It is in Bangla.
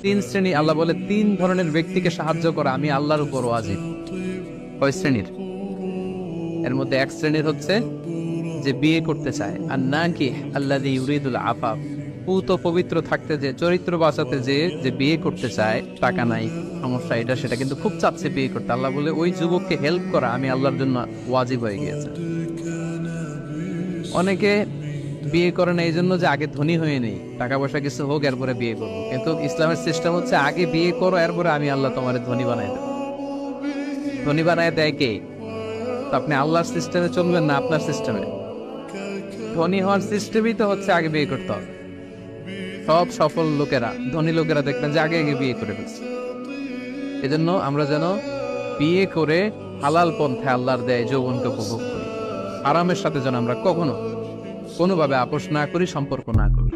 তিন শ্রেণী, আল্লাহ বলে তিন ধরনের ব্যক্তিকে সাহায্য করা আমি আল্লাহর উপর ওয়াজিব। কয় শ্রেণীর? এর মধ্যে এক শ্রেণীর হচ্ছে যে বিয়ে করতে চায়, আর নাকি আল্লাযী ইউরিদুল আফাফ, পুত পবিত্র থাকতে, যে চরিত্র বাঁচাতে, যে বিয়ে করতে চায়, টাকা নাই, সমস্যা এটা সেটা, কিন্তু খুব চাচ্ছে বিয়ে করতে। আল্লাহ বলে ওই যুবককে হেল্প করা আমি আল্লাহর জন্য ওয়াজিব হয়ে গিয়েছে। অনেকে বিয়ে করে না এই জন্য যে আগে ধনী হয়ে নেই, টাকা পয়সা কিছু হোক এরপরে বিয়ে করবো, কিন্তু ইসলামের সিস্টেম হচ্ছে আগে বিয়ে করো, এরপরে আমি আল্লাহ তোমার ধনী বানাই দেবো। ধনী বানায় দেয় কে? তো আপনি আল্লাহর সিস্টেমে চলবেন না আপনার সিস্টেমে? ধনী হওয়ার সিস্টেমই তো হচ্ছে আগে বিয়ে করতে হবে। সব সফল লোকেরা, ধনী লোকেরা দেখবেন যে আগে আগে বিয়ে করে ফেলছে। এজন্য আমরা যেন বিয়ে করে হালাল পন্থায় আল্লাহর দেয় যৌবনকে উপভোগ করি। আরামের সাথে যেন আমরা কখনো কোনোভাবে আপোষ না করি, সম্পর্ক না করি।